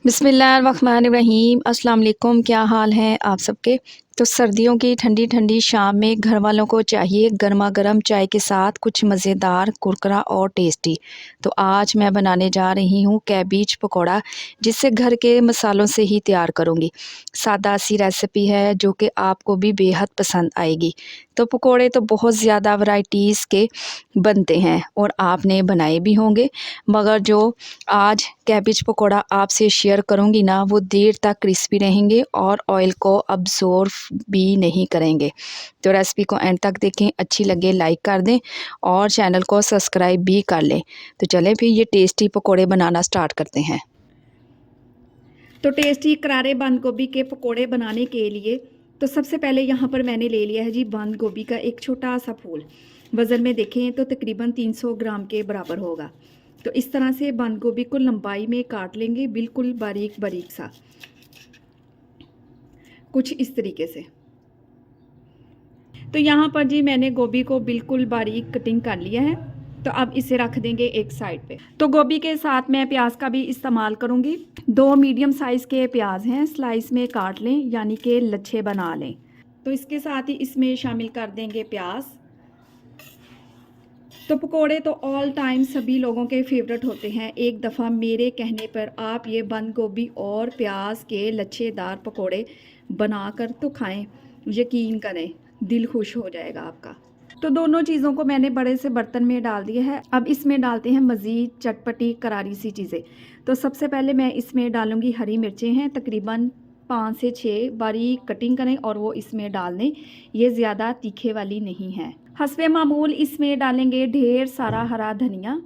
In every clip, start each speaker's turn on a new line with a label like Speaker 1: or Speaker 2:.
Speaker 1: बिस्मिल्लाहिर्रहमानिर्रहीम। अस्सलाम वालेकुम। क्या हाल है आप सबके। तो सर्दियों की ठंडी ठंडी शाम में घर वालों को चाहिए गर्मा गर्म चाय के साथ कुछ मज़ेदार कुरकुरा और टेस्टी। तो आज मैं बनाने जा रही हूँ कैबेज पकौड़ा, जिसे घर के मसालों से ही तैयार करूँगी। सादा सी रेसिपी है जो कि आपको भी बेहद पसंद आएगी। तो पकौड़े तो बहुत ज़्यादा वैरायटीज़ के बनते हैं और आपने बनाए भी होंगे, मगर जो आज कैबेज पकौड़ा आपसे शेयर करूँगी ना, वो देर तक क्रिस्पी रहेंगे और ऑयल को अब्ज़ॉर्ब भी नहीं करेंगे। तो रेसिपी को एंड तक देखें, अच्छी लगे लाइक कर दें और चैनल को सब्सक्राइब भी कर लें। तो चलें फिर ये टेस्टी पकौड़े बनाना स्टार्ट करते हैं।
Speaker 2: तो टेस्टी करारे बंद गोभी के पकोड़े बनाने के लिए तो सबसे पहले यहाँ पर मैंने ले लिया है जी बंद गोभी का एक छोटा सा फूल। वज़न में देखें तो तकरीबन 300 ग्राम के बराबर होगा। तो इस तरह से बंद गोभी को लंबाई में काट लेंगे, बिल्कुल बारीक बारीक सा, कुछ इस तरीके से। तो यहाँ पर जी मैंने गोभी को बिल्कुल बारीक कटिंग कर लिया है। तो अब इसे रख देंगे एक साइड पे। तो गोभी के साथ मैं प्याज का भी इस्तेमाल करूँगी। 2 मीडियम साइज़ के प्याज हैं, स्लाइस में काट लें, यानी कि लच्छे बना लें। तो इसके साथ ही इसमें शामिल कर देंगे प्याज। तो पकोड़े तो ऑल टाइम सभी लोगों के फेवरेट होते हैं। एक दफ़ा मेरे कहने पर आप ये बंद गोभी और प्याज के लच्छेदार पकोड़े बनाकर तो खाएं, यकीन करें दिल खुश हो जाएगा आपका। तो दोनों चीज़ों को मैंने बड़े से बर्तन में डाल दिया है। अब इसमें डालते हैं मज़ीद चटपटी करारी सी चीज़ें। तो सबसे पहले मैं इसमें डालूँगी हरी मिर्चें हैं, तकरीबन 5 से 6 बारीक कटिंग करें और वो इसमें डाल दें। ये ज़्यादा तीखे वाली नहीं है। हस्बे मामूल इसमें डालेंगे ढेर सारा हरा धनिया।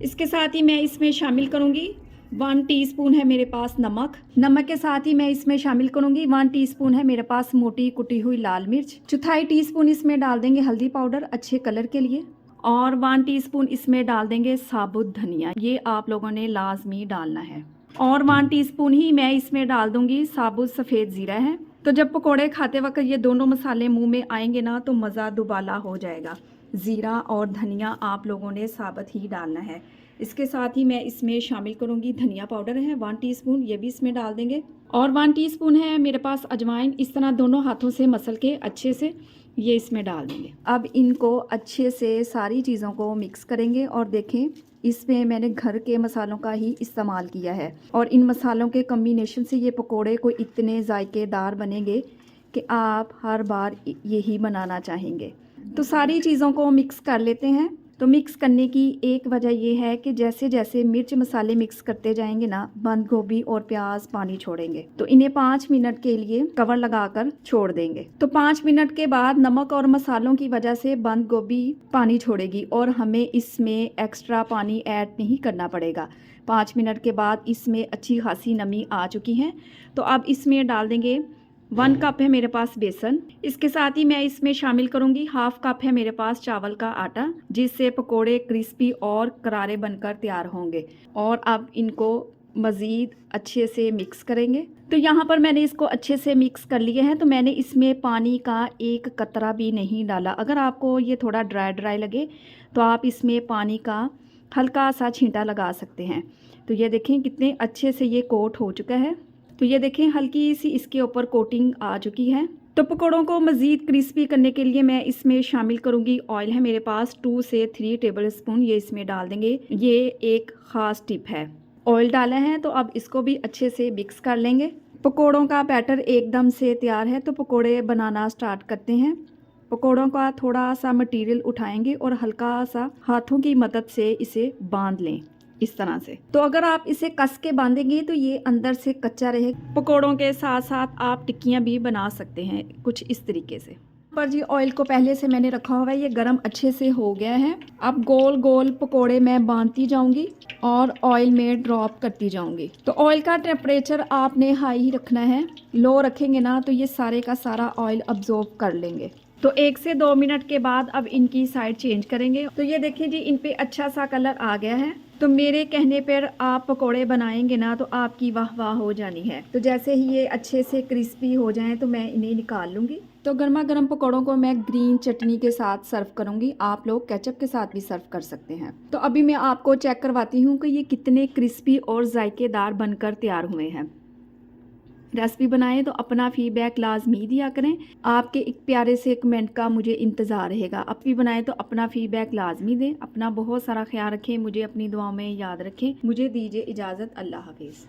Speaker 2: इसके साथ ही मैं इसमें शामिल करूँगी 1 टीस्पून है मेरे पास नमक। नमक के साथ ही मैं इसमें शामिल करूँगी 1 टीस्पून है मेरे पास मोटी कुटी हुई लाल मिर्च। 1/4 टीस्पून इसमें डाल देंगे हल्दी पाउडर अच्छे कलर के लिए, और 1 टीस्पून इसमें डाल देंगे साबुत धनिया। ये आप लोगों ने लाजमी डालना है। और 1 टीस्पून ही मैं इसमें डाल दूंगी साबुत सफ़ेद ज़ीरा है। तो जब पकोड़े खाते वक्त ये दोनों मसाले मुंह में आएंगे ना, तो मज़ा दुबाला हो जाएगा। ज़ीरा और धनिया आप लोगों ने साबुत ही डालना है। इसके साथ ही मैं इसमें शामिल करूंगी धनिया पाउडर है 1 टीस्पून, ये भी इसमें डाल देंगे। और 1 टीस्पून है मेरे पास अजवाइन। इस तरह दोनों हाथों से मसल के अच्छे से ये इसमें डाल देंगे। अब इनको अच्छे से सारी चीज़ों को मिक्स करेंगे। और देखें, इसमें मैंने घर के मसालों का ही इस्तेमाल किया है और इन मसालों के कम्बिनेशन से ये पकोड़े को इतने जायकेदार बनेंगे कि आप हर बार यही बनाना चाहेंगे। तो सारी चीज़ों को मिक्स कर लेते हैं। तो मिक्स करने की एक वजह यह है कि जैसे जैसे मिर्च मसाले मिक्स करते जाएंगे ना, बंद गोभी और प्याज पानी छोड़ेंगे। तो इन्हें 5 मिनट के लिए कवर लगाकर छोड़ देंगे। तो 5 मिनट के बाद नमक और मसालों की वजह से बंद गोभी पानी छोड़ेगी और हमें इसमें एक्स्ट्रा पानी ऐड नहीं करना पड़ेगा। 5 मिनट के बाद इसमें अच्छी खासी नमी आ चुकी है। तो अब इसमें डाल देंगे 1 कप है मेरे पास बेसन। इसके साथ ही मैं इसमें शामिल करूंगी 1/2 कप है मेरे पास चावल का आटा, जिससे पकोड़े क्रिस्पी और करारे बनकर तैयार होंगे। और अब इनको मज़ीद अच्छे से मिक्स करेंगे। तो यहाँ पर मैंने इसको अच्छे से मिक्स कर लिए हैं। तो मैंने इसमें पानी का एक कतरा भी नहीं डाला। अगर आपको ये थोड़ा ड्राई ड्राई लगे तो आप इसमें पानी का हल्का सा छींटा लगा सकते हैं। तो ये देखें कितने अच्छे से ये कोट हो चुका है। तो ये देखें हल्की सी इसके ऊपर कोटिंग आ चुकी है। तो पकौड़ों को मज़ीद क्रिस्पी करने के लिए मैं इसमें शामिल करूंगी ऑयल है मेरे पास 2 से 3 टेबलस्पून, ये इसमें डाल देंगे। ये एक ख़ास टिप है। ऑयल डाला है तो अब इसको भी अच्छे से मिक्स कर लेंगे। पकौड़ों का बैटर एकदम से तैयार है। तो पकौड़े बनाना स्टार्ट करते हैं। पकौड़ों का थोड़ा सा मटेरियल उठाएंगे और हल्का सा हाथों की मदद से इसे बांध लें इस तरह से। तो अगर आप इसे कस के बांधेंगे तो ये अंदर से कच्चा रहेगा। पकोड़ों के साथ साथ आप टिक्कियाँ भी बना सकते हैं कुछ इस तरीके से। पर जी ऑयल को पहले से मैंने रखा हुआ है, ये गरम अच्छे से हो गया है। अब गोल गोल पकोड़े मैं बांधती जाऊंगी और ऑयल में ड्रॉप करती जाऊंगी। तो ऑयल का टेम्परेचर आपने हाई ही रखना है। लो रखेंगे ना तो ये सारे का सारा ऑयल अब्जॉर्ब कर लेंगे। तो 1 से 2 मिनट के बाद अब इनकी साइड चेंज करेंगे। तो ये देखिए जी, इन पे अच्छा सा कलर आ गया है। तो मेरे कहने पर आप पकोड़े बनाएंगे ना तो आपकी वाह वाह हो जानी है। तो जैसे ही ये अच्छे से क्रिस्पी हो जाएं तो मैं इन्हें निकाल लूँगी। तो गर्मा गर्म पकौड़ों को मैं ग्रीन चटनी के साथ सर्व करूंगी। आप लोग केचप के साथ भी सर्व कर सकते हैं। तो अभी मैं आपको चेक करवाती हूँ कि ये कितने क्रिस्पी और जायकेदार बनकर तैयार हुए हैं। रेसिपी बनाएं तो अपना फीडबैक लाजमी दिया करें। आपके एक प्यारे से कमेंट का मुझे इंतज़ार रहेगा। अब भी बनाएं तो अपना फीडबैक लाजमी दें। अपना बहुत सारा ख्याल रखें, मुझे अपनी दुआओं में याद रखें। मुझे दीजिए इजाज़त। अल्लाह हाफिज़।